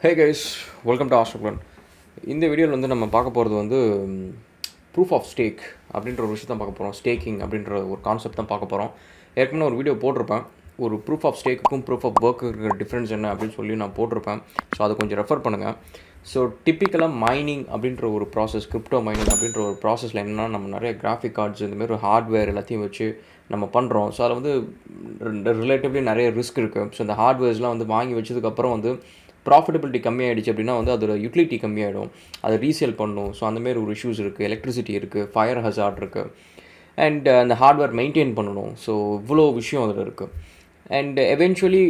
Hey guys, welcome to Australian. இந்த வீடியோவில் வந்து நம்ம பார்க்க போகிறது வந்து ப்ரூஃப் ஆஃப் ஸ்டேக் அப்படின்ற ஒரு விஷயம் தான் பார்க்க போகிறோம். ஸ்டேக்கிங் அப்படின்ற ஒரு கான்செப்ட் தான் பார்க்க போகிறோம். ஏற்கனவே ஒரு வீடியோ போட்டிருப்பேன், ஒரு ப்ரூஃப் ஆஃப் ஸ்டேக்குக்கும் ப்ரூஃப் ஆஃப் ஒர்க்கு இருக்கிற டிஃப்ரென்ஸ் என்ன அப்படின்னு சொல்லி நான் போட்டிருப்பேன். ஸோ அதை கொஞ்சம் ரெஃபர் பண்ணுங்கள். ஸோ டிப்பிக்கலாக மைனிங் அப்படின்ற ஒரு ப்ராசஸ், கிரிப்டோ மைனிங் அப்படின்ற ஒரு ப்ராசஸில் என்னென்னா, நம்ம நிறைய கிராஃபிக் கார்ட்ஸ் இந்தமாரி ஒரு ஹார்ட்வேர் எல்லாத்தையும் வச்சு நம்ம பண்ணுறோம். ஸோ அதில் வந்து ரிலேட்டிவ்லி நிறைய ரிஸ்க் இருக்குது. ஸோ இந்த ஹார்ட்வேர்ஸ்லாம் வந்து வாங்கி வச்சதுக்கப்புறம் வந்து ப்ராஃபிட்டபிலிட்டி கம்மியாகிடுச்சு அப்படின்னா வந்து அதோட யூட்டிலிட்டி கம்மியாகிடும், அதை ரீசேல் பண்ணணும். ஸோ அந்தமாரி ஒரு இஷ்யூஸ் இருக்குது. எலக்ட்ரிசிட்டி இருக்குது, ஃபயர் ஹசார்ட் இருக்குது, அண்ட் அந்த ஹார்ட்வேர் மெயின்டைன் பண்ணணும். ஸோ இவ்வளோ விஷயம் அதில் இருக்குது. அண்ட் எவென்ச்சுவலி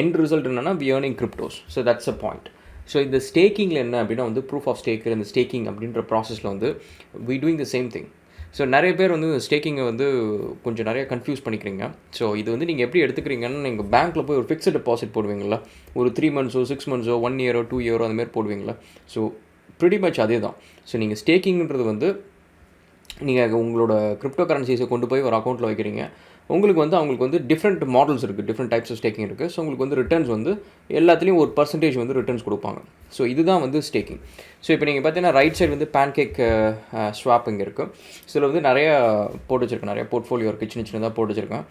எண்ட் ரிசல்ட் என்னென்னா we earning cryptos. So that's a point. So இந்த ஸ்டேக்கிங்கில் என்ன அப்படின்னா வந்து ப்ரூஃப் ஆஃப் ஸ்டேக், இந்த ஸ்டேக்கிங் அப்படின்ற ப்ராசஸில் வந்து we doing the same thing. So நிறைய பேர் வந்து ஸ்டேக்கிங்கை வந்து கொஞ்சம் நிறைய கன்ஃபியூஸ் பண்ணிக்கிறீங்க. ஸோ இது வந்து நீங்கள் எப்படி எடுத்துக்கிறீங்கன்னா, நீங்கள் பேங்க்கில் போய் ஒரு ஃபிக்ஸ்டு டெபாசிட் போடுவீங்களா, ஒரு 3 months 6 months 1 year 2 year அந்தமாரி போடுவீங்களா. ஸோ ப்ரிட்டி மச் அதே தான். ஸோ நீங்கள் ஸ்டேக்கிங்கிறது வந்து நீங்கள் உங்களோட கிரிப்டோ கரன்சிஸை கொண்டு போய் ஒரு அக்கௌண்ட்டில் வைக்கிறீங்க. உங்களுக்கு வந்து அவங்களுக்கு வந்து டிஃப்ரெண்ட் மாடல்ஸ் இருக்குது, டிஃப்ரெண்ட் டைப்ஸ் ஆஃப் ஸ்டேக்கிங் இருக்குது. ஸோ உங்களுக்கு வந்து ரிட்டர்ன்ஸ் வந்து எல்லாத்துலேயும் ஒரு பர்சன்டேஜ் வந்து ரிட்டர்ன்ஸ் கொடுப்பாங்க. ஸோ இதுதான் வந்து ஸ்டேக்கிங். ஸோ இப்போ நீங்கள் பார்த்தீங்கன்னா ரைட் சைடு வந்து பேன்கேக் ஸ்வாப் இங்கே இருக்குது. ஸோ இதில் வந்து நிறையா போட்டு வச்சுருக்கேன், நிறைய போர்ட்ஃபோலியோ இருக்குது, சின்னதாக போட்டு வச்சுருக்கேன்.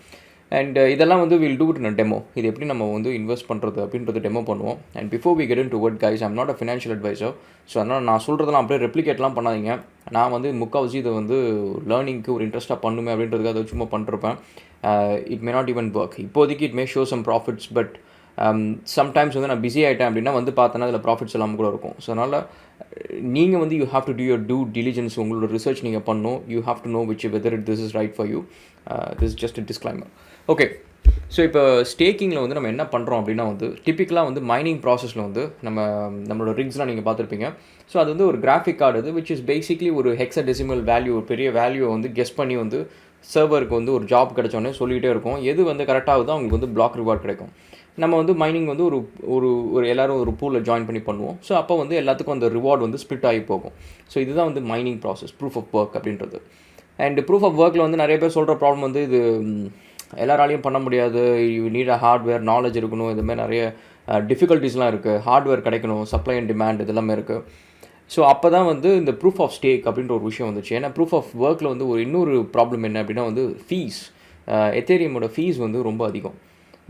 அண்ட் இதெல்லாம் வந்து will do it in demo. இது எப்படி நம்ம வந்து இன்வெஸ்ட் பண்ணுறது அப்படின்றது டெமோ பண்ணுவோம். And before we get in to word guys, I'm not a financial advisor. So அதனால் நான் சொல்கிறதெல்லாம் அப்படியே ரெப்ளிகேட்லாம் பண்ணாதீங்க. நான் வந்து முக்கால்வாசி இதை வந்து லேர்னிங்க்கு ஒரு இன்ட்ரெஸ்ட்டாக பண்ணுமே அப்படின்றதுக்கு அதை சும்மா பண்ணிருப்பேன். It may not even work. இப்போதைக்கு it may show some profits, but sometimes வந்து நான் பிஸி ஆகிட்டேன் அப்படின்னா வந்து பார்த்தோன்னா அதில் ப்ராஃபிட்ஸ் இல்லாமல் கூட இருக்கும். ஸோ அதனால் நீங்கள் வந்து you have to do your due diligence. உங்களோட ரிசர்ச் நீங்கள் பண்ணணும். You have to know whether this is right for you. This is just a disclaimer. Okay. So இப்போ ஸ்டேக்கிங்கில் வந்து நம்ம என்ன பண்ணுறோம் அப்படின்னா வந்து டிப்பிக்கலாக வந்து மைனிங் ப்ராசஸில் வந்து நம்மளோட ரிக்ஸ்லாம் நீங்கள் பார்த்துருப்பீங்க. ஸோ அது வந்து ஒரு கிராஃபிக் கார்டு அது, விச் இஸ் பேசிக்லி ஒரு ஹெக்ஸாடெசிமல் வேல்யூ, ஒரு பெரிய வேல்யூவை வந்து கெஸ் பண்ணி வந்து சர்வருக்கு வந்து ஒரு ஜாப் கிடச்சோன்னே சொல்லிகிட்டே இருக்கும். எது வந்து கரெக்டாகுதோ அவங்களுக்கு வந்து பிளாக் ரிவார்ட் கிடைக்கும். நம்ம வந்து மைனிங் வந்து ஒரு ஒரு ஒரு எல்லோரும் ஒரு பூலில் ஜாயின் பண்ணி பண்ணுவோம். ஸோ அப்போ வந்து எல்லாத்துக்கும் அந்த ரிவார்டு வந்து ஸ்ப்ளிட் ஆகி போகும். ஸோ இதுதான் வந்து mining process, proof of work அப்படின்றது. அண்ட் ப்ரூஃப் ஆஃப் ஒர்க்கில் வந்து நிறைய பேர் சொல்கிற ப்ராப்ளம் வந்து இது எல்லாராலையும் பண்ண முடியாது, you need a hardware knowledge இருக்கணும், இதுமாதிரி நிறைய டிஃபிகல்ட்டிஸ்லாம் இருக்குது. ஹார்ட்வேர் கிடைக்கணும், சப்ளை அண்ட் டிமாண்ட் இதெல்லாமே இருக்குது. ஸோ அப்போ தான் வந்து இந்த ப்ரூஃப் ஆஃப் ஸ்டேக் அப்படின்ற ஒரு விஷயம் வந்துச்சு. ஏன்னா ப்ரூஃப் ஆஃப் ஒர்க்கில் வந்து இன்னொரு ப்ராப்ளம் என்ன அப்படின்னா வந்து ஃபீஸ். எத்தேரியமோட ஃபீஸ் வந்து ரொம்ப அதிகம்.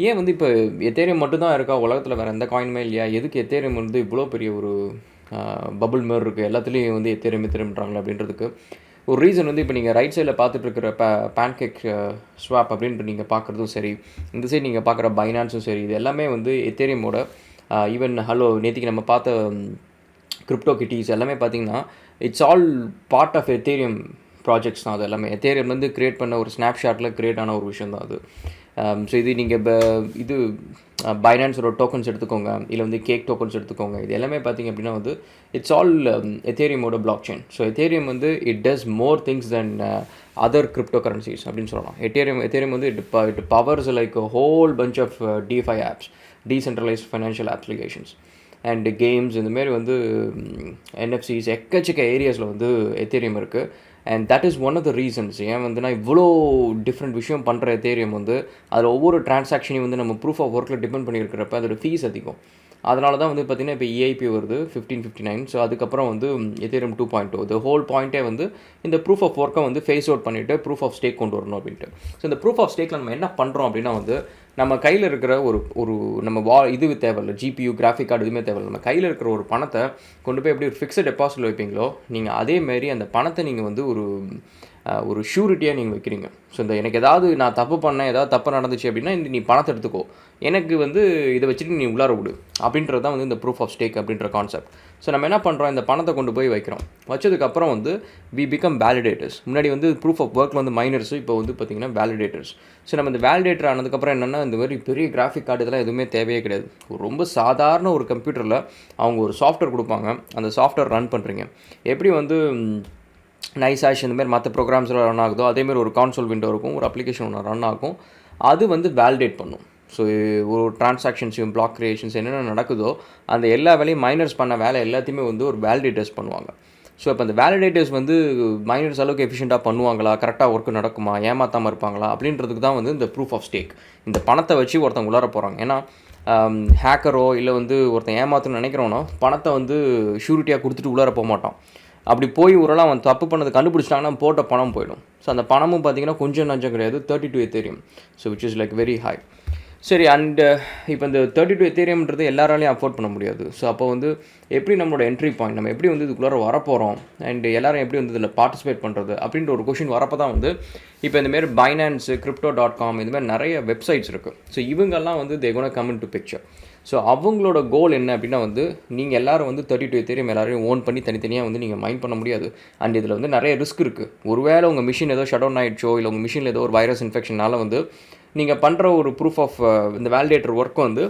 ஏன் வந்து இப்போ எத்தேரியம் மட்டும்தான் இருக்கா உலகத்தில், வேறு எந்த காயினுமே இல்லையா? எதுக்கு எத்தேரியம் வந்து இவ்வளோ பெரிய ஒரு பபுள் மாரி இருக்குது, எல்லாத்துலேயும் வந்து எத்தேரியம்ன்றாங்களே அப்படின்றதுக்கு ஒரு ரீசன் வந்து இப்போ நீங்கள் ரைட் சைடில் பார்த்துட்ருக்கிற பேன்கேக் ஸ்வாப் அப்படின்ட்டு நீங்கள் பார்க்குறதும் சரி, இந்த சைடு நீங்கள் பார்க்குற பைனான்ஸும் சரி, இது எல்லாமே வந்து எத்தேரியமோட ஈவன் நேற்றுக்கு நம்ம பார்த்த கிரிப்டோ கிட்டீஸ் எல்லாமே பார்த்தீங்கன்னா it's all part of Ethereum projects தான். அது எல்லாமே எத்தேரியம் வந்து க்ரியேட் பண்ண ஒரு ஸ்னாப்ஷாட்டில் க்ரியேட் ஆன ஒரு விஷயம் தான் அது. ஸோ இது நீங்கள் இது பைனான்ஸோட டோக்கன்ஸ் எடுத்துக்கோங்க, இல்லை வந்து கேக் டோக்கன்ஸ் எடுத்துக்கோங்க, இது எல்லாமே பார்த்திங்க அப்படின்னா வந்து இட்ஸ் ஆல் எத்தேரியமோட பிளாக் செயின். ஸோ எத்தேரியம் வந்து it does more things than other cryptocurrencies அப்படின்னு சொல்லலாம். எத்தேரியம் வந்து it powers like whole bunch of DeFi apps, decentralised financial applications and games, இந்தமாரி வந்து என்எஃப்சிஸ் எக்கச்சக்க ஏரியாஸில் வந்து எத்தேரியம் இருக்குது. And that is one of the reasons ஏன் வந்து நான் இவ்வளோ டிஃப்ரெண்ட் விஷயம் பண்ணுற எத்தேரியம் வந்து அதில் ஒவ்வொரு டிரான்சாக்ஷனையும் வந்து நம்ம ப்ரூஃப் ஆஃப் ஒர்க்கில் டிபெண்ட் பண்ணியிருக்கிறப்ப அதோட ஃபீஸ் அதிகம். அதனால தான் வந்து பார்த்திங்கன்னா இப்போ EIP வருது 1559. ஸோ அதுக்கப்புறம் வந்து எத்தேரியம் 2.0. த ஹோல் பாயிண்ட்டே வந்து இந்த ப்ரூஃப் ஆஃப் ஒர்க்கை வந்து ஃபேஸ் அவுட் பண்ணிவிட்டு ப்ரூஃப் ஆஃப் ஸ்டேக் கொண்டு வரணும் அப்படின்ட்டு. ஸோ இந்த ப்ரூஃப் ஆஃப் ஸ்டேக்கில் நம்ம என்ன பண்ணுறோம் அப்படின்னா வந்து நம்ம கையில் இருக்கிற ஒரு நம்ம இது தேவையில்லை, GPU கிராஃபிக் கார்டு எதுவுமே தேவையில்லை. நம்ம கையில் இருக்கிற ஒரு பணத்தை கொண்டு போய் எப்படி ஒரு ஃபிக்ஸட் டெபாசிட்டில் வைப்பீங்களோ, நீங்கள் அதேமாரி அந்த பணத்தை நீங்கள் வந்து ஒரு ஷூரிட்டியாக நீங்கள் வைக்கிறீங்க. ஸோ இந்த எனக்கு ஏதாவது நான் தப்பு பண்ணேன், ஏதாவது தப்பு நடந்துச்சு அப்படின்னா இந்த நீ பணத்தை எடுத்துக்கோ, எனக்கு வந்து இதை வச்சுட்டு நீ உள்ளார விடு அப்படின்றது தான் வந்து இந்த ப்ரூஃப் ஆஃப் ஸ்டேக் அப்படின்ற கான்செப்ட். ஸோ நம்ம என்ன பண்ணுறோம், இந்த பணத்தை கொண்டு போய் வைக்கிறோம். வச்சதுக்கப்புறம் வந்து வி பிகம் வேலிடேட்டர்ஸ். முன்னாடி வந்து ப்ரூஃப் ஆஃப் ஒர்க்கில் வந்து மைனர்ஸ், இப்போ வந்து பார்த்திங்கன்னா வேலிடேட்டர்ஸ். ஸோ நம்ம இந்த வேலிடேட்டர் ஆனதுக்கப்புறம் என்னென்னா இந்த மாதிரி பெரிய கிராஃபிக் கார்டு இதெல்லாம் எதுவுமே தேவையே கிடையாது. ரொம்ப சாதாரண ஒரு கம்ப்யூட்டரில் அவங்க ஒரு சாஃப்ட்வேர் கொடுப்பாங்க, அந்த சாஃப்ட்வேர் ரன் பண்ணுறீங்க. எப்படி வந்து NiceHash இந்தமாரி மற்ற ப்ரோக்ராம்ஸில் ரன் ஆகுதோ அதேமாதிரி ஒரு கான்சோல் விண்டோ இருக்கும், ஒரு அப்ளிகேஷன் ஒன்று ரன் ஆகும். அது வந்து வேலிடேட் பண்ணும். ஸோ ஒரு டிரான்சாக்ஷன்ஸையும் பிளாக் கிரியேஷன்ஸ் என்னென்ன நடக்குதோ அந்த எல்லா வேலையும் மைனர்ஸ் பண்ண வேலை எல்லாத்தையுமே வந்து ஒரு வேலிடேட்டர்ஸ் பண்ணுவாங்க. ஸோ இப்போ அந்த வேலிடேட்டர்ஸ் வந்து மைனர்ஸ் அளவுக்கு எஃபிஷியண்ட்டாக பண்ணுவாங்களா, கரெக்டாக ஒர்க்கு நடக்குமா, ஏமாற்றாமல் இருப்பாங்களா அப்படின்றதுக்கு தான் வந்து இந்த ப்ரூஃப் ஆஃப் ஸ்டேக். இந்த பணத்தை வச்சு ஒருத்தவங்க உள்ளார போகிறாங்க. ஏன்னா ஹேக்கரோ இல்லை வந்து ஒருத்தன் ஏமாற்றணும்னு நினைக்கிறோன்னா பணத்தை வந்து ஷூரிட்டியாக கொடுத்துட்டு உள்ளார போக மாட்டான். அப்படி போய் ஊரெல்லாம் அவன் தப்பு பண்ணது கண்டுபிடிச்சிட்டாங்கன்னா போட்ட பணம் போயிடும். ஸோ அந்த பணமும் பார்த்தீங்கன்னா கொஞ்சம் நஞ்சம் கிடையாது, 32 Ethereum. So which is like very high. சரி, அண்டு இப்போ இந்த 32 எத்தேரியம்ன்றது எல்லாராலையும் அஃபோர்ட் பண்ண முடியாது. ஸோ அப்போ வந்து எப்படி நம்மளோட என்ட்ரி பாயிண்ட், நம்ம எப்படி வந்து இதுக்குள்ளார வரப்போகிறோம் அண்டு எல்லாரும் எப்படி வந்து இதில் பார்ட்டிசிபேட் பண்ணுறது அப்படின்ற ஒரு கொஷின் வரப்போ தான் வந்து இப்போ இந்தமாரி பைனான்ஸு, crypto.com இதுமாதிரி நிறைய வெப்சைட்ஸ் இருக்குது. ஸோ இவங்கெல்லாம் வந்து they gonna come in to picture. So அவங்களோட கோல் என்ன அப்படின்னா வந்து நீங்கள் எல்லோரும் வந்து 32 எத்தேரியம் எல்லாரையும் ஓன் பண்ணி தனித்தனியாக வந்து நீங்கள் மைண்ட் பண்ண முடியாது. அண்ட் இதில் வந்து நிறைய ரிஸ்க் இருக்குது. ஒருவேளை உங்கள் மிஷின் ஏதோ ஷட் டவுன் ஆகிடுச்சோ, இல்லை உங்கள் மிஷினில் ஏதோ ஒரு வைரஸ் இன்ஃபெக்ஷனால் வந்து நீங்கள் பண்ணுற ஒரு ப்ரூஃப் ஆஃப் இந்த வேலிடேட்டர் ஒர்க் வந்து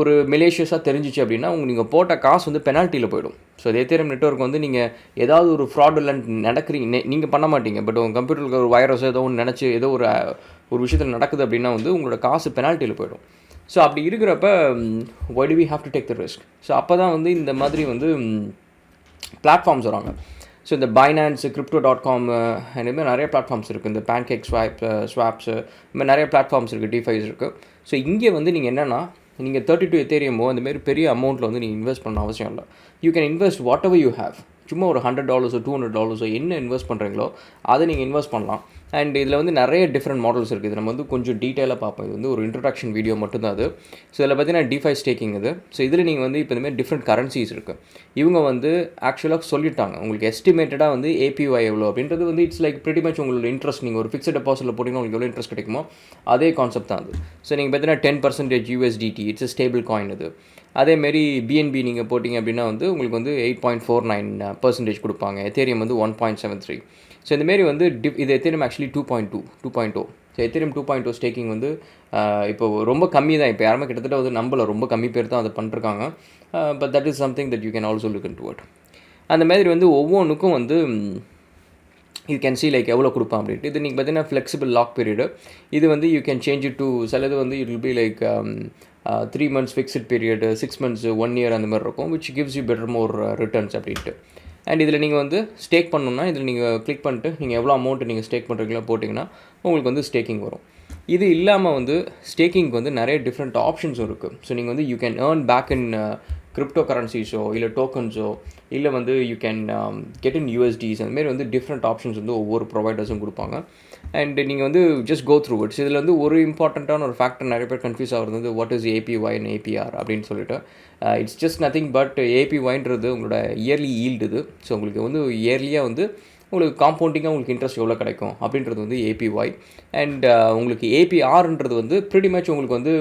ஒரு மெலேஷியஸாக தெரிஞ்சிச்சு அப்படின்னா நீங்கள் போட்ட காசு வந்து பெனால்ட்டியில் போயிடும். ஸோ எத்தேரியம் நெட்வொர்க் வந்து நீங்கள் ஏதாவது ஒரு ஃப்ராடுலண்ட் நடக்கிறீங்க, நீங்கள் பண்ண மாட்டீங்க, பட் உங்கள் கம்ப்யூட்டருக்கு ஒரு வைரஸ் ஏதோ ஒன்று நினச்சி ஏதோ ஒரு விஷயத்தில் நடக்குது அப்படின்னா வந்து உங்களோட காசு பெனால்ட்டியில் போயிடும். ஸோ அப்படி இருக்கிறப்ப why do we have to take the risk? So அப்போ தான் வந்து இந்த மாதிரி வந்து பிளாட்ஃபார்ம்ஸ் வராங்க. ஸோ இந்த பைனான்ஸு, crypto.com இதுமாதிரி நிறைய பிளாட்ஃபார்ம்ஸ் இருக்குது. இந்த பேன்கேக் ஸ்வாப்ஸு இதுமாதிரி நிறைய பிளாட்ஃபார்ம்ஸ் இருக்குது, டிஃபைஸ் இருக்குது. ஸோ இங்கே வந்து நீங்கள் என்னென்னா நீங்கள் 32 எத்தேரியமோ அந்தமாரி பெரிய அமௌண்ட்டில் வந்து நீங்கள் இன்வெஸ்ட் பண்ண அவசியம் இல்லை. You can invest what ever you have. சும்மா ஒரு $100 $200 என்ன இன்வெஸ்ட் பண்ணுறீங்களோ அதை நீங்கள் இன்வெஸ்ட் பண்ணலாம். அண்ட் இதில் வந்து நிறைய டிஃப்ரெண்ட் மாடல்ஸ் இருக்குது. இது நம்ம வந்து கொஞ்சம் டீட்டெயிலாக பார்ப்போம். இது வந்து ஒரு இன்ட்ரடக்ஷன் வீடியோ மட்டும்தான் அது. ஸோ இதில் பார்த்தீங்கன்னா டிஃபை ஸ்டேக்கிங் இது. ஸோ இதில் நீங்கள் வந்து இப்போ இந்தமாதிரி டிஃப்ரெண்ட் கரன்சிஸ் இருக்குது. இவங்க வந்து ஆக்சுவலாக சொல்லிட்டாங்க உங்களுக்கு எஸ்டிமேட்டடாக வந்து APY எவ்வளோ அப்படின்றது வந்து இட்ஸ் லைக் pretty much உங்களோட இன்ட்ரெஸ்ட். நீங்கள் ஒரு ஃபிக்ஸட் டெபாசிட்டில் போட்டிங்கன்னா உங்களுக்கு எவ்வளோ இன்ட்ரெஸ்ட் கிடைக்குமோ அதே கான்செப்ட் தான் அது. ஸோ நீங்கள் பார்த்தீங்கன்னா 10% USDT it's a stable coin இது. அதேமாரி BNB நீங்கள் போட்டிங்க அப்படின்னா வந்து உங்களுக்கு வந்து 8.49% கொடுப்பாங்க. எத்தேரியம் வந்து 1.73. ஸோ இந்தமாரி வந்து இது Ethereum actually 2.0. So Ethereum 2.0 staking வந்து இப்போ ரொம்ப கம்மி தான். இப்போ யாருமே கிட்டத்தட்ட வந்து நம்பல, ரொம்ப கம்மி பேர் தான் அதை பண்ணிருக்காங்க. But that is something that you can also look into it. அந்த மாதிரி வந்து ஒவ்வொன்றுக்கும் வந்து யூ கேன் சி லைக் எவ்வளோ கொடுப்பான் அப்படின்ட்டு. இது நீங்கள் பார்த்தீங்கன்னா ஃப்ளெக்சிபிள் லாக் பீரியடு. இது வந்து you can change it to சிலது வந்து it will be like 3 months fixed period, 6 months 1 year அந்த மாதிரி இருக்கும், which gives you better more returns அப்படின்ட்டு. அண்ட் இதில் நீங்கள் வந்து ஸ்டேக் பண்ணணுன்னா இதில் நீங்கள் கிளிக் பண்ணிட்டு நீங்கள் எவ்வளோ அமௌண்ட்டு நீங்கள் ஸ்டேக் பண்ணுறீங்களோ போட்டிங்கன்னா உங்களுக்கு வந்து ஸ்டேக்கிங் வரும். இது இல்லாமல் வந்து ஸ்டேக்கிங்க்கு வந்து நிறைய டிஃப்ரெண்ட் ஆப்ஷன்ஸும் இருக்குது. ஸோ நீங்கள் வந்து you can earn back in crypto கரன்சிஸோ இல்லை டோக்கன்ஸோ இல்லை வந்து you can get in USDs அந்தமாரி வந்து டிஃப்ரெண்ட் ஆப்ஷன்ஸ் வந்து ஒவ்வொரு ப்ரொவைடர்ஸும் கொடுப்பாங்க. அண்ட் நீங்கள் வந்து ஜஸ்ட் கோ த்ரூ இட்ஸ். இதில் வந்து ஒரு இம்பார்ட்டண்ட்டான ஒரு ஃபேக்டர் நிறைய பேர் கன்ஃபியூஸ் ஆகிறது வந்து what is APY and APR அப்படின்னு சொல்லிட்டு. இட்ஸ் ஜஸ்ட் நத்திங் பட் APYன்றது உங்களோட இயர்லி ஈல்டு இது. ஸோ உங்களுக்கு வந்து இயர்லியாக வந்து உங்களுக்கு காம்பவுண்டிங்காக உங்களுக்கு இன்ட்ரெஸ்ட் எவ்வளோ கிடைக்கும் அப்படின்றது வந்து APY. அண்ட் உங்களுக்கு APRன்றது வந்து pretty much உங்களுக்கு வந்து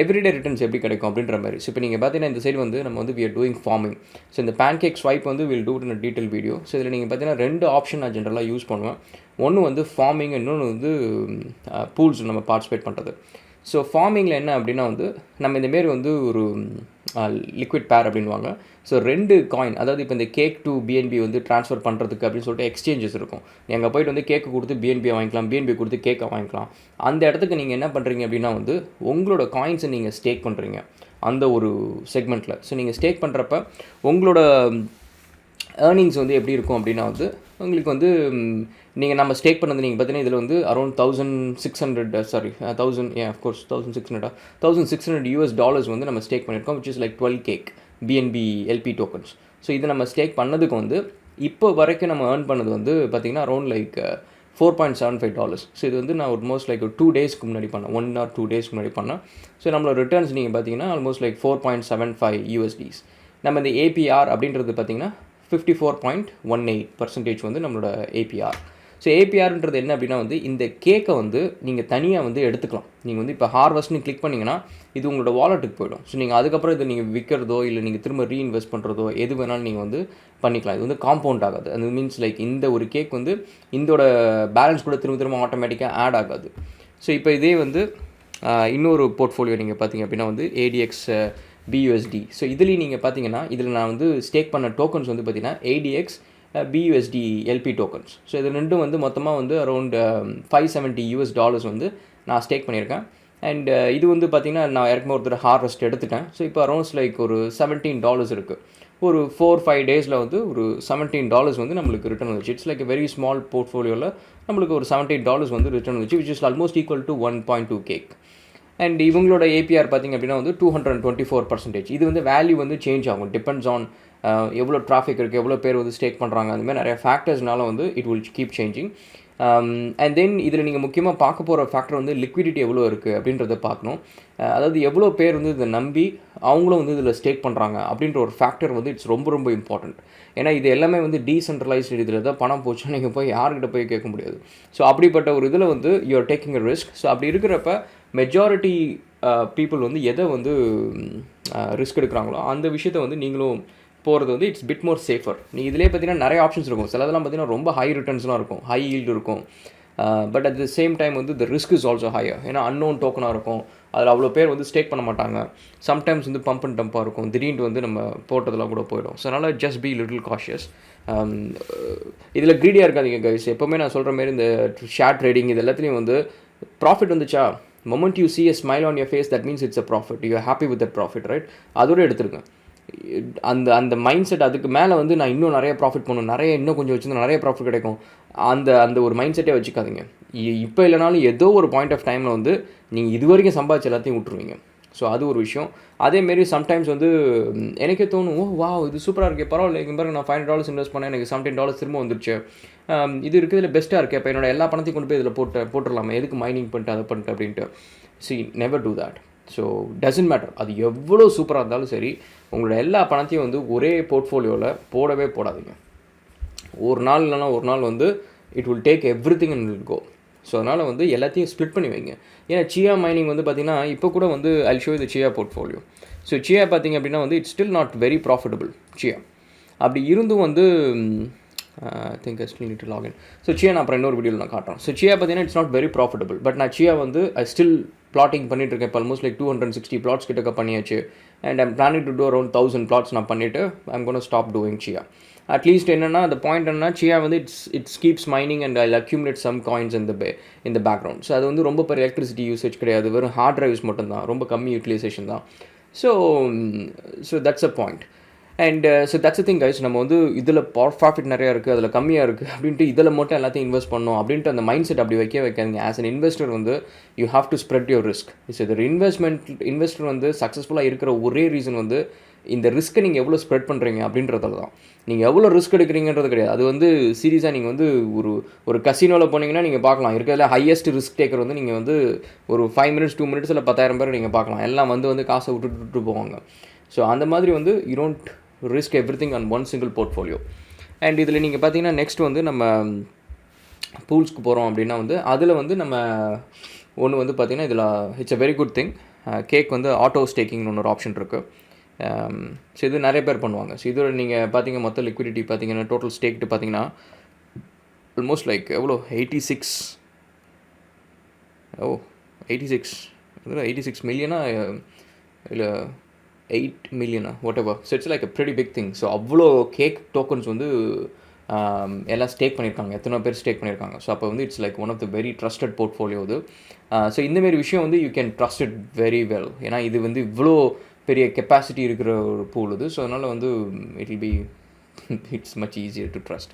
எவ்ரிடே ரிட்டர்ன்ஸ் எப்படி கிடைக்கும் அப்படின்ற மாதிரி. ஸோ இப்போ நீங்கள் பார்த்தீங்கன்னா இந்த சைடு வந்து நம்ம வந்து we are doing farming. So இந்த பேன்கேக் ஸ்வைப் வந்து will two in a detail video. So இதில் நீங்கள் பார்த்தீங்கன்னா 2 ஆப்ஷன் நான் ஜென்ரலாக யூஸ் பண்ணுவேன். ஒன்று வந்து ஃபார்மிங், இன்னொன்று வந்து பூல்ஸ் நம்ம பார்ட்டிசிபேட் பண்ணுறது. ஸோ ஃபார்மிங்கில் என்ன அப்படின்னா வந்து நம்ம இந்தமாரி வந்து ஒரு லிக்விட் பேர் அப்படின்வாங்க. ஸோ 2 காயின், அதாவது இப்போ இந்த கேக் டு BNB வந்து ட்ரான்ஸ்ஃபர் பண்ணுறதுக்கு அப்படின்னு சொல்லிட்டு எக்ஸ்சேஞ்சஸ் இருக்கும். நீங்கள் போய்ட்டு வந்து கேக்கு கொடுத்து BNB வாங்கிக்கலாம், BNB கொடுத்து கேக்கை வாங்கிக்கலாம். அந்த இடத்துக்கு நீங்கள் என்ன பண்ணுறீங்க அப்படின்னா வந்து உங்களோட காயின்ஸை நீங்கள் ஸ்டேக் பண்ணுறீங்க அந்த ஒரு செக்மெண்ட்டில். ஸோ நீங்கள் ஸ்டேக் பண்ணுறப்ப உங்களோட ஏர்னிங்ஸ் வந்து எப்படி இருக்கும் அப்படின்னா வந்து உங்களுக்கு வந்து நீங்கள் நம்ம ஸ்டேக் பண்ணது நீங்கள் பார்த்தீங்கன்னா இதில் வந்து அரௌண்ட் $1,600 வந்து நம்ம ஸ்டேக் பண்ணியிருக்கோம், which is like 12 cake BNB LP tokens. So இது நம்ம ஸ்டேக் பண்ணதுக்கு வந்து இப்போ வரைக்கும் நம்ம ஏர்ன் பண்ணது வந்து பார்த்திங்கன்னா அரௌண்ட் லைக் $4.75. ஸோ இது வந்து நான் ஆல்மோஸ்ட் லைக் 2 daysக்கு முன்னாடி பண்ணேன், 1 or 2 daysக்கு முன்னாடி பண்ணேன். ஸோ நம்மளோட ரிட்டர்ன்ஸ் நீங்கள் பார்த்தீங்கன்னா ஆல்மோஸ்ட் லைக் 4.75 USDs. நம்ம இந்த APR அப்படின்றது பார்த்திங்கன்னா 54.18% வந்து நம்மளோட APR. ஸோ APRன்றது என்ன அப்படின்னா வந்து இந்த கேக்கை வந்து நீங்கள் தனியாக வந்து எடுத்துக்கலாம். நீங்கள் வந்து இப்போ ஹார்வெஸ்ட்னு கிளிக் பண்ணிங்கன்னா இது உங்களோட வாலெட்டுக்கு போய்டும். ஸோ நீங்கள் அதுக்கப்புறம் இதை நீங்கள் விற்கிறதோ இல்லை நீங்கள் திரும்ப ரீஇன்வெஸ்ட் பண்ணுறதோ எது வேணாலும் நீங்கள் வந்து பண்ணிக்கலாம். இது வந்து காம்பவுண்ட் ஆகாது. அது மீன்ஸ் லைக் இந்த ஒரு கேக் வந்து இதோட பேலன்ஸ் கூட திரும்ப ஆட்டோமேட்டிக்காக ஆட் ஆகாது. ஸோ இப்போ இதே வந்து இன்னொரு போர்ட்ஃபோலியோ நீங்கள் பார்த்தீங்க அப்படின்னா வந்து ADX BUSD. ஸோ இதுலேயும் நீங்கள் பார்த்தீங்கன்னா இதில் நான் வந்து ஸ்டேக் பண்ண டோக்கன்ஸ் வந்து பார்த்தீங்கன்னா ADX BUSD LP tokens. So இது ரெண்டும் வந்து மொத்தமாக வந்து அரௌண்ட் $570 வந்து நான் ஸ்டேக் பண்ணியிருக்கேன். அண்ட் இது வந்து பார்த்திங்கன்னா நான் ஏற்கனவே ஒருத்தர் ஹார்வெஸ்ட் எடுத்துட்டேன். ஸோ இப்போ அரௌண்ட்ஸ் லைக் ஒரு $17 இருக்குது. ஒரு 4-5 டேஸில் வந்து ஒரு $17 வந்து நம்மளுக்கு ரிட்டர்ன் வந்துச்சு. இட்ஸ் லைக் வெரி ஸ்மால் போர்ட்ஃபோலியோவில் நம்மளுக்கு ஒரு $17 வந்து ரிட்டர்ன் வந்துச்சு, which is almost equal to 1.2 cake. And இவங்களோட ஏபிஆர் பார்த்திங்க அப்படின்னா வந்து 224%. இது வந்து வேல்யூ வந்து சேஞ்ச் ஆகும், டிபெண்ட்ஸ் ஆன் எவ்வளோ டிராஃபிக் இருக்குது, எவ்வளோ பேர் வந்து ஸ்டேக் பண்ணுறாங்க, அந்தமாதிரி நிறைய ஃபேக்டர்ஸ்னால வந்து it will keep changing. And then இதில் நீங்கள் முக்கியமாக பார்க்க போகிற ஃபேக்டர் வந்து லிக்விடிட்டி எவ்வளோ இருக்குது அப்படின்றத பார்க்கணும். அதாவது எவ்வளோ பேர் வந்து இதை நம்பி அவங்களும் வந்து இதில் ஸ்டேக் பண்ணுறாங்க அப்படின்ற ஒரு ஃபேக்டர் வந்து இட்ஸ் ரொம்ப ரொம்ப இம்பார்ட்டண்ட். ஏன்னா இது எல்லாமே வந்து டீசென்ட்ரலைஸ்டு இதில் தான் பணம் போச்சுன்னா நீங்கள் போய் யார்கிட்ட போய் கேட்க முடியாது. ஸோ அப்படிப்பட்ட ஒரு இதில் வந்து you are taking a risk. So அப்படி இருக்கிறப்ப மெஜாரிட்டி பீப்புள் வந்து எதை வந்து ரிஸ்க் எடுக்கிறாங்களோ அந்த விஷயத்தை வந்து நீங்களும் போகிறது வந்து இட்ஸ் பிட் மோர் சேஃபர். நீங்கள் இதிலே பார்த்தீங்கன்னா நிறைய ஆப்ஷன்ஸ் இருக்கும். சிலதெல்லாம் பார்த்தீங்கன்னா ரொம்ப ஹை ரிட்டர்ன்ஸ்லாம் இருக்கும், ஹை ஈல்டு இருக்கும். But at the same time வந்து the risk is also higher. ஏன்னா அன்னோன் டோக்கனாக இருக்கும், அதில் அவ்வளோ பேர் வந்து ஸ்டேக் பண்ண மாட்டாங்க. சம்டைம்ஸ் வந்து பம்ப் அண்ட் டம்ப்பாக இருக்கும், திடீர்னு வந்து நம்ம போட்டதெல்லாம் கூட போயிடும். ஸோ அதனால் ஜஸ்ட் பி லிட்டில் காஷியஸ். இதில் க்ரீடியாக இருக்காதிங்க கைஸ். எப்போவுமே நான் சொல்கிற மாதிரி இந்த ஷேர் ட்ரேடிங் இது எல்லாத்துலேயும் வந்து ப்ராஃபிட் வந்துச்சா, moment you see a smile on your face, that means it's a profit, you are happy with that profit, right? அதோட எடுத்துருங்க. அந்த அந்த மைண்ட் செட், அதுக்கு மேலே வந்து நான் இன்னும் நிறைய ப்ராஃபிட் பண்ணணும், இன்னும் கொஞ்சம் வச்சுருந்தா நிறைய ப்ராஃபிட் கிடைக்கும், அந்த அந்த ஒரு மைண்ட் செட்டே வச்சுக்காதீங்க. இப்போ இல்லைனாலும் ஏதோ ஒரு பாயிண்ட் ஆஃப் டைமில் வந்து நீங்கள் இது வரைக்கும் சம்பாதிச்சு எல்லாத்தையும் விட்டுருவீங்க. ஸோ அது ஒரு விஷயம். அதேமாரி சம்டைம்ஸ் வந்து எனக்கே தோணும், வா இது சூப்பராக இருக்கே, பரவாயில்ல, இங்கே பாருங்க நான் $500 இன்வெஸ்ட் பண்ணேன், எனக்கு $17 திரும்ப வந்துருச்சு, இது இருக்குது, இதில் பெஸ்ட்டாக இருக்குது, இப்போ என்னோட எல்லா பணத்தையும் கொண்டு போய் இதில் போட்டுடலாமா, எதுக்கு மைனிங் பண்ணிட்டு அதை பண்ணிட்டு அப்படின்ட்டு. Never do that. So doesn't matter, அது எவ்வளோ சூப்பராக இருந்தாலும் சரி, உங்களோட எல்லா பணத்தையும் வந்து ஒரே போர்ட்ஃபோலியோவில் போடவே போடாதீங்க. ஒரு நாள் இல்லைனா ஒரு நாள் வந்து it will take everything and will go. So அதனால் வந்து எல்லாத்தையும் ஸ்ப்ளிட் பண்ணி வைங்க. ஏன்னா சியா மைனிங் வந்து பார்த்திங்கன்னா இப்போ கூட வந்து I'll show the Chia portfolio. So Chia பார்த்திங்க அப்படின்னா வந்து it's still not very profitable Chia. அப்படி இருந்தும் வந்து think I still need to login. So Chia நான் அப்புறம் இன்னொரு வீடியோவில் நான் காட்டுறேன். ஸோ சியா பார்த்தீங்கன்னா it's not very profitable. But நான் சியா வந்து ஐ ஸ்டில் பிளாட்டிங் பண்ணிட்டுருக்கேன். இப்போ ஆல்மோஸ்ட் லைக் 260 பிளாட்ஸ் கிட்டக்க பண்ணியாச்சு. And I'm planning to do around 1000 plots நான் பண்ணிவிட்டு I'm gonna stop doing Chia. At least என்னென்னா அந்த பாயிண்ட் என்னன்னா சியா வந்து it's keeps mining and I accumulate some coins இந்த பேக்ரவுண்ட். ஸோ அது வந்து ரொம்ப பெரிய எலக்ட்ரிசிட்டி யூசேஜ் கிடையாது, வெறும் ஹார்ட் டிரைவ்ஸ் மட்டும்தான், ரொம்ப கம்மி யூட்டிலைசேஷன் தான். So that's a point. And so that's a thing guys. நம்ம வந்து இதில் ப்ராஃபிட் நிறையா இருக்குது, அதில் கம்மியாக இருக்குது அப்படின்ட்டு இதில் மட்டும் எல்லாத்தையும் இன்வெஸ்ட் பண்ணணும் அப்படின்ட்டு அந்த மைண்ட் செட் அப்படி வைக்காதீங்க. ஆஸ் அன் இன்வெஸ்டர் வந்து you have to spread your risk. இது இன்வெஸ்டர் வந்து சக்ஸஸ்ஃபுல்லாக இருக்கிற ஒரே ரீசன் வந்து இந்த ரிஸ்க்கை நீங்கள் எவ்வளோ ஸ்ப்ரெட் பண்ணுறீங்க அப்படின்றதுல தான். நீங்கள் எவ்வளோ ரிஸ்க் எடுக்கிறீங்கன்றது கிடையாது. அது வந்து சீரியஸாக நீங்கள் வந்து ஒரு கசினோவில் போனீங்கன்னா நீங்கள் பார்க்கலாம், இருக்கிறதுல ஹையஸ்ட் ரிஸ்க் டேக்கர் வந்து நீங்கள் வந்து ஒரு 5 minutes 2 minutes 10,000 பேர் நீங்கள் பார்க்கலாம். எல்லாம் வந்து காசை விட்டுட்டு போவாங்க. ஸோ அந்த மாதிரி வந்து you don't risk everything on one single portfolio. And இதில் நீங்கள் பார்த்தீங்கன்னா நெக்ஸ்ட் வந்து நம்ம பூல்ஸ்க்கு போகிறோம் அப்படின்னா வந்து அதில் வந்து நம்ம ஒன்று வந்து பார்த்திங்கன்னா இதில் it's a very good thing. Cake வந்து ஆட்டோ ஸ்டேக்கிங்னு ஒன்று ஆப்ஷன் இருக்குது. ஸோ இது நிறைய பேர் பண்ணுவாங்க. ஸோ இதோட நீங்கள் பார்த்தீங்க மொத்த லிக்விடிட்டி பார்த்தீங்கன்னா டோட்டல் ஸ்டேக்ட்டு பார்த்தீங்கன்னா ஆல்மோஸ்ட் லைக் எவ்வளோ 86 இதில் 86 மில்லியனா இல்லை 8 millionaire whatever. So it's like a pretty big thing. So அவ்வளோ கேக் டோக்கன்ஸ் வந்து எல்லாம் ஸ்டேக் பண்ணியிருக்காங்க, எத்தனை பேர் ஸ்டேக் பண்ணியிருக்காங்க. ஸோ அப்போ வந்து it's like one of the very trusted portfolio இது. ஸோ இந்தமாரி விஷயம் வந்து you can trust it very well. ஏன்னா இது வந்து இவ்வளோ பெரிய கெப்பாசிட்டி இருக்கிற ஒரு பூல் இது. ஸோ அதனால் வந்து it will B it's much easier to trust.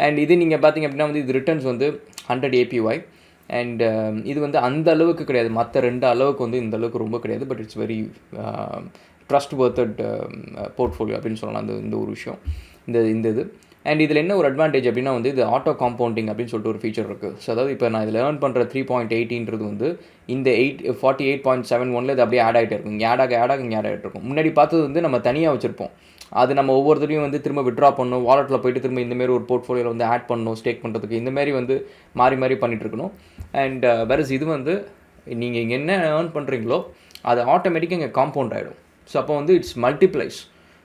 And இது நீங்கள் பார்த்தீங்க அப்படின்னா வந்து இது ரிட்டர்ன்ஸ் வந்து 100 APY. அண்ட் இது வந்து அந்த அளவுக்கு கிடையாது, மற்ற 2 அளவுக்கு வந்து இந்த அளவுக்கு ரொம்ப கிடையாது. But it's very trust worthed portfolio அப்படின்னு சொல்லலாம் இந்த ஒரு விஷயம் இந்த இது. அண்ட் இதில் என்ன ஒரு அட்வான்டேஜ் அப்படின்னா வந்து இது ஆட்டோ காம்பவுண்டிங் அப்படின்னு சொல்லிட்டு ஒரு ஃபீச்சர் இருக்குது. ஸோ அதாவது இப்போ நான் இதில் ஏர்ன் பண்ணுற 3.80 வந்து இந்த 48.71 இது அப்படியே ஆட் ஆகிட்டே இருக்கும். இங்கே ஆட் ஆக இங்கே ஆட் ஆகிட்டு இருக்கும். முன்னாடி பார்த்தது வந்து நம்ம தனியாக வச்சுருப்போம், அது நம்ம ஒவ்வொருத்தரையும் வந்து திரும்ப விட்ரா பண்ணணும், வாலெட்டில் போய்ட்டு திரும்ப இந்தமாரி ஒரு போர்ட்ஃபோலியோவில் வந்து ஆட் பண்ணணும் ஸ்டேக் பண்ணுறதுக்கு, இந்தமாரி வந்து மாறி பண்ணிகிட்ருக்கணும். அண்ட் வேறஸ் இது வந்து நீங்கள் இங்கே என்ன ஏர்ன் பண்ணுறீங்களோ அது ஆட்டோமேட்டிக்காக இங்கே காம்பவுண்ட் ஆகிடும். ஸோ அப்போ வந்து இட்ஸ் மல்டிப்ளைஸ்.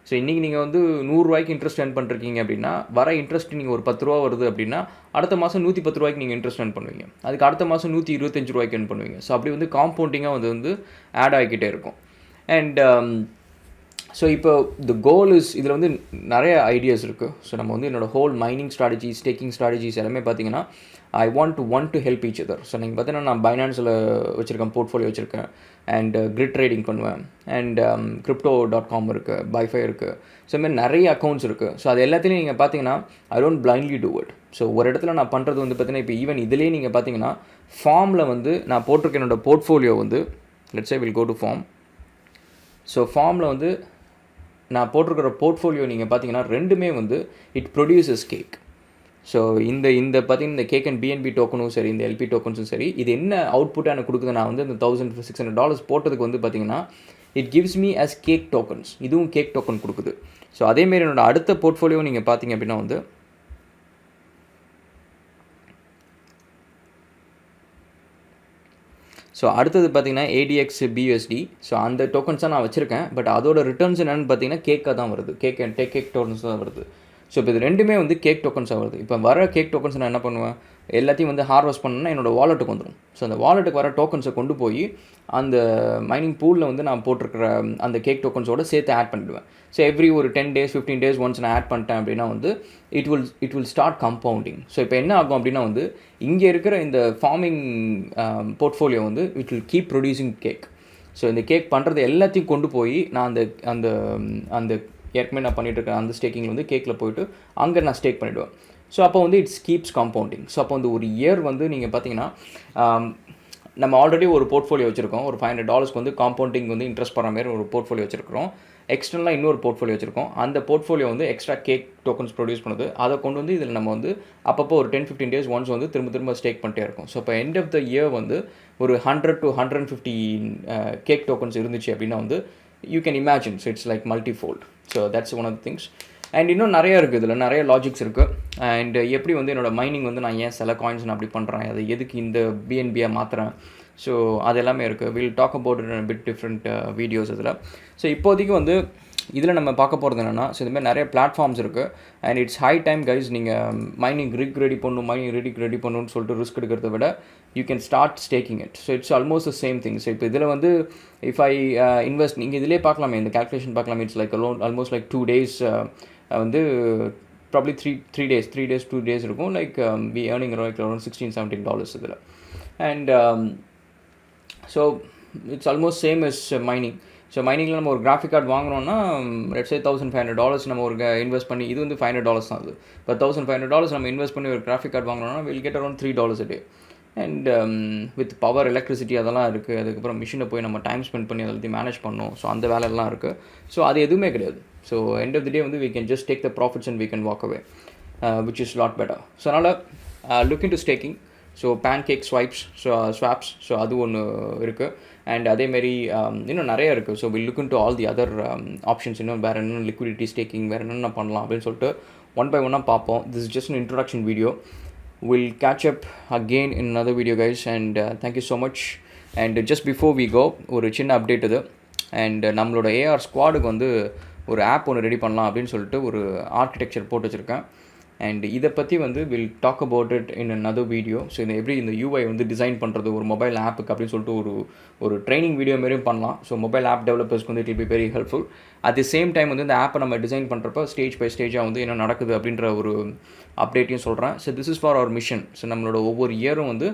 ஸோ இன்றைக்கி நீங்கள் வந்து 100 ரூபாய்க்கு இன்ட்ரெஸ்ட் ஏர்ன் பண்ணிருக்கீங்க அப்படின்னா வர இன்ட்ரெஸ்ட் நீங்கள் ஒரு 10 ரூபா வருது அப்படின்னா அடுத்த மாதம் 110 ரூபாய்க்கு நீங்கள் இன்ட்ரெஸ்ட் ஏர்ன் பண்ணுவீங்க. அதுக்கு அடுத்த மாதம் 125 ரூபாய்க்கு ஏர்ன் பண்ணுவீங்க. ஸோ அப்படி வந்து காம்பவுண்டிங்காக வந்து ஆட் ஆகிக்கிட்டே இருக்கும். அண்ட் ஸோ இப்போ த கோல் இஸ் இதில் வந்து நிறைய ஐடியாஸ் இருக்குது. ஸோ நம்ம வந்து என்னோடய whole mining strategies, staking strategies எல்லாமே பார்த்தீங்கன்னா I want to help each other. So நீங்கள் பார்த்தீங்கன்னா நான் பைனான்ஸில் வச்சுருக்கேன், போர்ட்ஃபோலியோ வச்சுருக்கேன், அண்ட் கிரிட் ட்ரேடிங் பண்ணுவேன், அண்ட் crypto.com இருக்குது, பைஃபை இருக்குது. ஸோ இதுமாதிரி நிறைய அக்கௌண்ட்ஸ் இருக்குது. ஸோ அது எல்லாத்துலேயும் நீங்கள் பார்த்தீங்கன்னா I don't blindly do it. So ஒரு இடத்துல நான் பண்ணுறது வந்து பார்த்தீங்கன்னா இப்போ ஈவன் இதிலே நீங்கள் பார்த்தீங்கன்னா ஃபார்மில் வந்து நான் போட்டிருக்க என்னோடய போர்ட்ஃபோலியோ வந்து let's say will go to farm. So ஃபார்மில் வந்து நான் போட்டிருக்கிற போர்ட்ஃபோலியோ நீங்கள் பார்த்தீங்கன்னா ரெண்டுமே வந்து இட் ப்ரொடியூசஸ் கேக். ஸோ இந்த பார்த்தீங்கன்னா இந்த கேக் அண்ட் பிஎன்பி டோக்கனும் சரி, இந்த எல்பி டோக்கன்ஸும் சரி, இது என்ன அவுட்புட்டாக எனக்கு கொடுக்குது, நான் வந்து இந்த $1,600 போட்டதுக்கு வந்து பார்த்தீங்கன்னா it gives me as cake tokens. இதுவும் கேக் டோக்கன் கொடுக்குது. ஸோ அதேமாரி என்னோடய அடுத்த போர்ட்ஃபோலியோ நீங்கள் பார்த்தீங்க அப்படின்னா வந்து ஸோ அடுத்தது பார்த்தீங்கன்னா ADX BUSD. ஸோ அந்த டோக்கன்ஸாக நான் வச்சுருக்கேன். பட் அதோட ரிட்டர்ன்ஸ் என்னென்னு பார்த்தீங்கன்னா கேக்காக தான் வருது. கேக் டோக்கன்ஸ் தான் வருது. ஸோ இப்போ இது ரெண்டுமே வந்து கேக் டோக்கன்ஸாக வருது. இப்போ வர கேக் டோக்கன்ஸ் நான் என்ன பண்ணுவேன், எல்லாத்தையும் வந்து ஹார்வெஸ்ட் பண்ணணும்னா என்னோடய வாலெட்டுக்கு வந்துடும். ஸோ அந்த வாலெட்டுக்கு வர டோக்கன்ஸை கொண்டு போய் அந்த மைனிங் பூலில் வந்து நான் போட்டிருக்கிற அந்த கேக் டோக்கன்ஸோடு சேர்த்து ஆட் பண்ணிவிடுவேன். ஸோ எவ்ரி ஒரு 10 days 15 days ஒன்ஸ் நான் ஆட் பண்ணிட்டேன் அப்படின்னா வந்து it will start compounding. So இப்போ என்ன ஆகும் அப்படின்னா வந்து இங்கே இருக்கிற இந்த ஃபார்மிங் போர்ட்ஃபோலியோ வந்து it will keep producing cake. So இந்த கேக் பண்ணுறது எல்லாத்தையும் கொண்டு போய் நான் அந்த அந்த அந்த ஏற்கனவே நான் பண்ணிகிட்ருக்கேன் அந்த ஸ்டேக்கிங்கில் வந்து கேக்கில் போய்ட்டு அங்கே நான் ஸ்டேக் பண்ணிவிடுவேன். ஸோ அப்போ வந்து இட்ஸ் கீப்ஸ் காம்பவுண்டிங். ஸோ அப்போ வந்து ஒரு இயர் வந்து நீங்கள் பார்த்தீங்கன்னா நம்ம ஆல்ரெடி ஒரு போர்ட்ஃபோலியோ வச்சுருக்கோம். ஒரு $500 வந்து காம்பவுண்டிங் வந்து இன்ட்ரெஸ்ட் பண்ணுற மாதிரி ஒரு போர்ட்ஃபோலியோ வச்சுருக்கிறோம். எக்ஸ்டர்னலாக இன்னொரு போர்ட்ஃபோலியோ வச்சுருக்கோம். அந்த போர்ட்ஃபோலியோ வந்து எக்ஸ்ட்ரா கேக் டோக்கன்ஸ் ப்ரொடியூஸ் பண்ணுது. அதை கொண்டு வந்து இதில் நம்ம வந்து அப்பப்போ ஒரு 10-15 days ஒன்ஸ் வந்து திரும்ப ஸ்டேக் பண்ணிட்டே இருக்கும். ஸோ இப்போ எண்ட் ஆஃப் த இயர் வந்து ஒரு 100 to 150 கேக் டோக்கன்ஸ் இருந்துச்சு அப்படின்னா வந்து you can imagine. So it's like multifold. So that's one of the things. And இன்னும் நிறையா இருக்குது, இதில் நிறைய லாஜிக்ஸ் இருக்குது. அண்ட் எப்படி வந்து என்னோடய மைனிங் வந்து நான் ஏன் சில காயின்ஸ் நான் அப்படி பண்ணுறேன், அதை எதுக்கு இந்த பிஎன்பியாக மாற்றுறேன், ஸோ அது எல்லாமே இருக்குது. Will talk about it bit different videos இதில். ஸோ இப்போதைக்கு வந்து இதில் நம்ம பார்க்க போகிறது என்னென்னா, ஸோ இதுமாதிரி நிறைய பிளாட்ஃபார்ம்ஸ் இருக்குது. And it's high time guys, நீங்கள் மைனிங் ரெடி பண்ணணும்னு சொல்லிட்டு ரிஸ்க் எடுக்கிறத விட you can start staking it. So it's almost the same thing. So இப்போ இதில் வந்து இஃப் ஐ இன்வெஸ்ட், நீங்கள் இதிலே பார்க்கலாமே, இந்த கேல்குலேஷன் பார்க்கலாமே. It's like almost like 2 days வந்து ப்ராப்ளி 3 days 2 days இருக்கும். Like we earning like around $16-17 இதில். And so it's almost same as mining. So மைனிங்கில் நம்ம ஒரு கிராஃபிக் கார்டு வாங்கினோன்னா லெட்ஸ் சே $1,500 நம்ம ஒரு இன்வெஸ்ட் பண்ணி, இது வந்து $500 தான். அது இப்போ $1,500 நம்ம இன்வெஸ்ட் பண்ணி ஒரு கிராஃபிக் கார்டு வாங்கினோன்னா will get around $3 a day. And with power, electricity அதெல்லாம் இருக்குது. அதுக்கப்புறம் மிஷினை போய் நம்ம டைம் ஸ்பெண்ட் பண்ணி எல்லாத்தையும் மேனேஜ் பண்ணணும். ஸோ அந்த வேலையெல்லாம் இருக்குது. ஸோ அது எதுவுமே கிடையாது. ஸோ எண்ட் ஆஃப் தி டே வந்து we can just take the profits and we can walk away, which is a lot better. So அதனால் look into staking. So Pancake swaps, so அது ஒன்று இருக்குது. அண்ட் அதேமாரி இன்னும் நிறையா இருக்குது. So will look into all the other options. இன்னும் வேறு என்னென்ன லிக்விடிட்டி ஸ்டேக்கிங், வேறு என்னென்ன பண்ணலாம் அப்படின்னு சொல்லிட்டு ஒன் பை ஒன்னாக பார்ப்போம். This is just an introduction video. We'll catch up again in another video guys, and thank you so much. And just before we go, ஒரு சின்ன அப்டேட் இது. அண்ட் நம்மளோட AR ஸ்குவாடுக்கு வந்து ஒரு ஆப் ஒன்று ரெடி பண்ணலாம் அப்படின்னு சொல்லிட்டு ஒரு ஆர்கிடெக்சர் போட்டு வச்சுருக்கேன். அண்ட் இதை பற்றி வந்து will talk about it in another video. So இந்த எப்படி இந்த UI வந்து டிசைன் பண்ணுறது ஒரு மொபைல் ஆப்புக்கு அப்படின்னு சொல்லிட்டு ஒரு ட்ரைனிங் வீடியோ மாரியும் பண்ணலாம். ஸோ மொபைல் ஆப் டெவலப்பர்ஸ்க்கு வந்து it will be very helpful. At the same time வந்து இந்த ஆப்பை நம்ம டிசைன் பண்ணுறப்ப ஸ்டேஜ் பை ஸ்டேஜாக வந்து என்ன நடக்குது அப்படின்ற ஒரு அப்டேட்டையும் சொல்கிறேன். So this is for our mission. So நம்மளோட ஒவ்வொரு இயரும் வந்து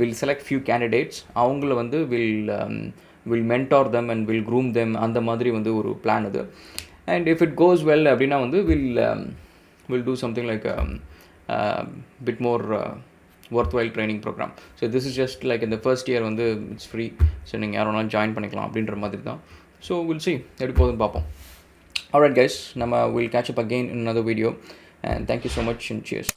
வில் செலக்ட் ஃபியூ கேண்டிடேட்ஸ். அவங்கள வந்து will mentor them and will groom them. அந்த மாதிரி வந்து ஒரு பிளான் இது. And if it goes well அப்படின்னா வந்து we'll do something like a bit more worthwhile training program. So this is just like in the first year வந்து it's free. So நீங்கள் யாரும் ஜாயின் பண்ணிக்கலாம் அப்படின்ற மாதிரி தான். ஸோ we'll see எப்படி போகுதுன்னு பார்ப்போம். Alright guys, நம்ம we'll catch up again in another video, and thank you so much and cheers.